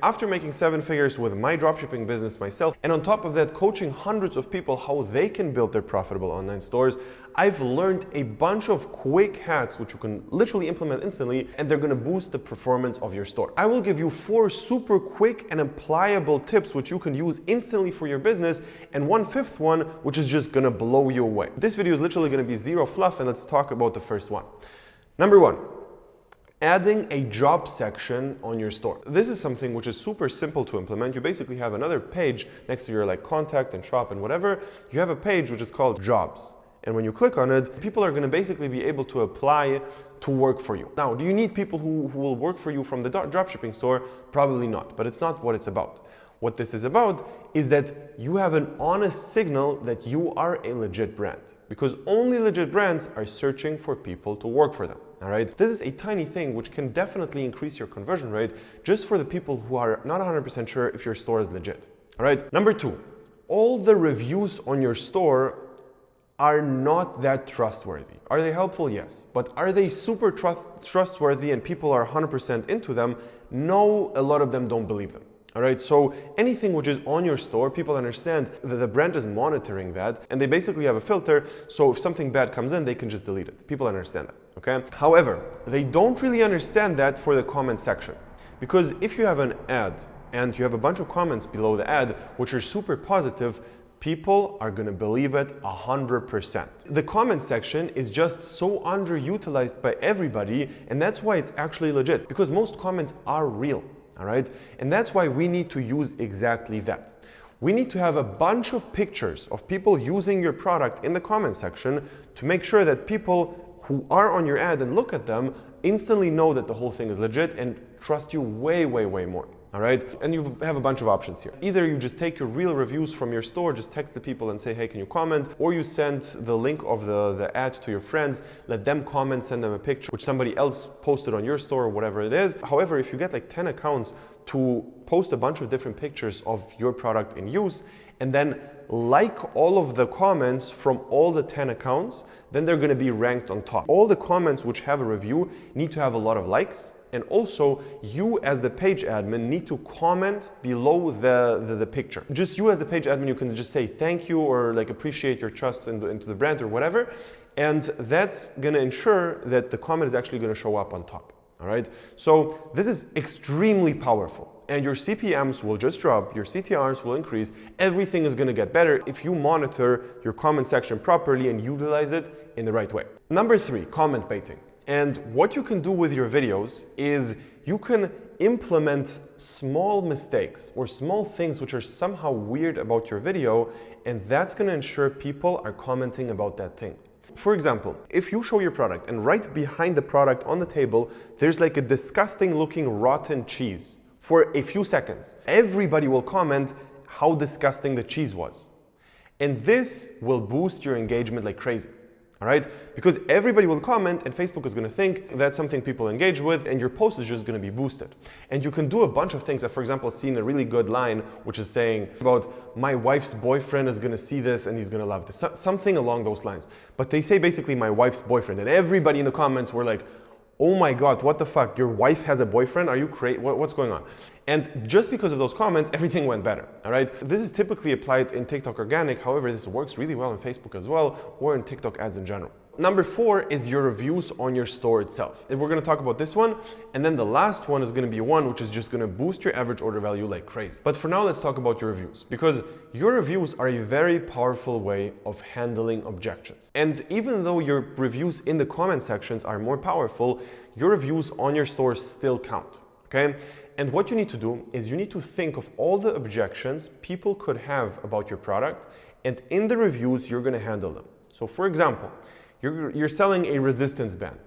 After making 7 figures with my dropshipping business myself, and on top of that, coaching hundreds of people how they can build their profitable online stores, I've learned a bunch of quick hacks which you can literally implement instantly, and they're gonna boost the performance of your store. I will give you 4 super quick and applicable tips which you can use instantly for your business, and 1/5 one which is just gonna blow you away. This video is literally gonna be zero fluff, and let's talk about the first one. Number 1. Adding a job section on your store. This is something which is super simple to implement. You basically have another page next to your contact and shop and whatever. You have a page which is called jobs. And when you click on it, people are going to basically be able to apply to work for you. Now, do you need people who will work for you from the dropshipping store? Probably not, but it's not what it's about. What this is about is that you have an honest signal that you are a legit brand, because only legit brands are searching for people to work for them. All right, this is a tiny thing which can definitely increase your conversion rate just for the people who are not 100% sure if your store is legit. All right, number 2, all the reviews on your store are not that trustworthy. Are they helpful? Yes. But are they super trustworthy and people are 100% into them? No, a lot of them don't believe them. All right, so anything which is on your store, people understand that the brand is monitoring that, and they basically have a filter, so if something bad comes in, they can just delete it. People understand that, okay? However, they don't really understand that for the comment section, because if you have an ad and you have a bunch of comments below the ad which are super positive, people are gonna believe it 100%. The comment section is just so underutilized by everybody, and that's why it's actually legit, because most comments are real. All right, and that's why we need to use exactly that. We need to have a bunch of pictures of people using your product in the comment section to make sure that people who are on your ad and look at them instantly know that the whole thing is legit and trust you way, way, way more. All right, and you have a bunch of options here. Either you just take your real reviews from your store, just text the people and say, hey, can you comment? Or you send the link of the ad to your friends, let them comment, send them a picture which somebody else posted on your store or whatever it is. However, if you get 10 accounts to post a bunch of different pictures of your product in use, and then all of the comments from all the 10 accounts, then they're gonna be ranked on top. All the comments which have a review need to have a lot of likes. And also, you as the page admin need to comment below the picture. Just you as the page admin, you can just say thank you or appreciate your trust into the brand or whatever. And that's gonna ensure that the comment is actually gonna show up on top. All right, so this is extremely powerful. And your CPMs will just drop, your CTRs will increase, everything is gonna get better if you monitor your comment section properly and utilize it in the right way. Number 3, comment baiting. And what you can do with your videos is you can implement small mistakes or small things which are somehow weird about your video, and that's going to ensure people are commenting about that thing. For example, if you show your product and right behind the product on the table, there's a disgusting looking rotten cheese for a few seconds, everybody will comment how disgusting the cheese was. And this will boost your engagement like crazy. All right, because everybody will comment and Facebook is going to think that's something people engage with, and your post is just going to be boosted. And you can do a bunch of things. I've, for example, seen a really good line which is saying about my wife's boyfriend is going to see this and he's going to love this, something along those lines. But they say basically my wife's boyfriend, and everybody in the comments were like, oh my God, what the fuck? Your wife has a boyfriend? Are you crazy? What's going on? And just because of those comments, everything went better, all right? This is typically applied in TikTok organic. However, this works really well in Facebook as well, or in TikTok ads in general. Number 4 is your reviews on your store itself. And we're gonna talk about this one. And then the last one is gonna be one which is just gonna boost your average order value like crazy. But for now, let's talk about your reviews, because your reviews are a very powerful way of handling objections. And even though your reviews in the comment sections are more powerful, your reviews on your store still count, okay? And what you need to do is you need to think of all the objections people could have about your product, and in the reviews, you're gonna handle them. So for example, you're selling a resistance band,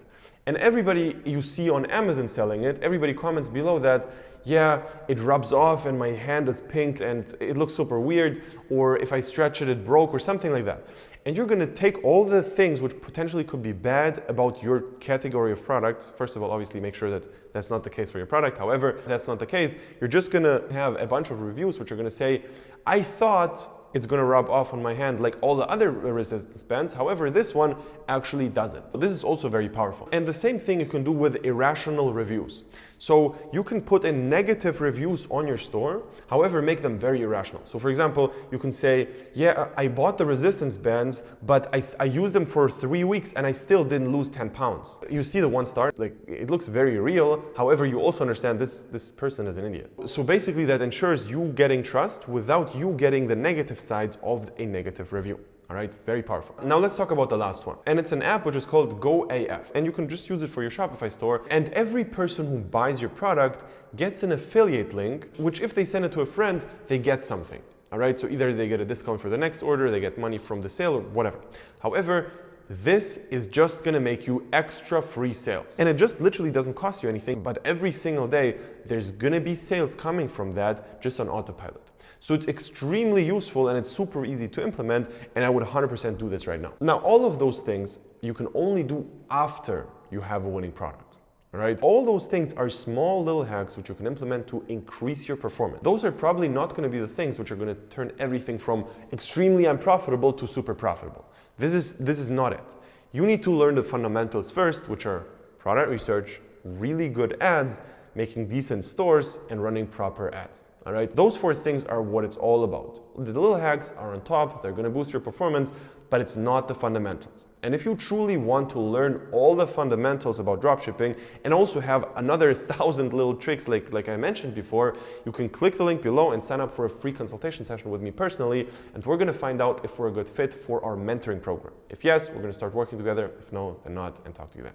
and everybody you see on Amazon selling it, everybody comments below that, yeah, it rubs off and my hand is pink and it looks super weird, or if I stretch it, it broke, or something like that. And you're gonna take all the things which potentially could be bad about your category of products. First of all, obviously make sure that that's not the case for your product. However, if that's not the case, you're just gonna have a bunch of reviews which are gonna say, I thought it's going to rub off on my hand like all the other resistance bands. However, this one actually doesn't. So this is also very powerful. And the same thing you can do with irrational reviews. So you can put in negative reviews on your store, however, make them very irrational. So for example, you can say, yeah, I bought the resistance bands, but I used them for 3 weeks and I still didn't lose 10 pounds. You see the 1 star, like it looks very real. However, you also understand this person is an idiot. So basically that ensures you getting trust without you getting the negative sides of a negative review. All right, very powerful. Now let's talk about the last one. And it's an app which is called GoAF. And you can just use it for your Shopify store. And every person who buys your product gets an affiliate link, which if they send it to a friend, they get something. All right, so either they get a discount for the next order, they get money from the sale or whatever. However, this is just gonna make you extra free sales. And it just literally doesn't cost you anything, but every single day, there's gonna be sales coming from that just on autopilot. So it's extremely useful and it's super easy to implement, and I would 100% do this right now. Now, all of those things you can only do after you have a winning product. All right? All those things are small little hacks which you can implement to increase your performance. Those are probably not going to be the things which are going to turn everything from extremely unprofitable to super profitable. This is not it. You need to learn the fundamentals first, which are product research, really good ads, making decent stores, and running proper ads. All right, those 4 things are what it's all about. The little hacks are on top, they're gonna boost your performance, but it's not the fundamentals. And if you truly want to learn all the fundamentals about dropshipping and also have another 1,000 little tricks like I mentioned before, you can click the link below and sign up for a free consultation session with me personally, and we're gonna find out if we're a good fit for our mentoring program. If yes, we're gonna start working together. If no, then not, and talk to you then.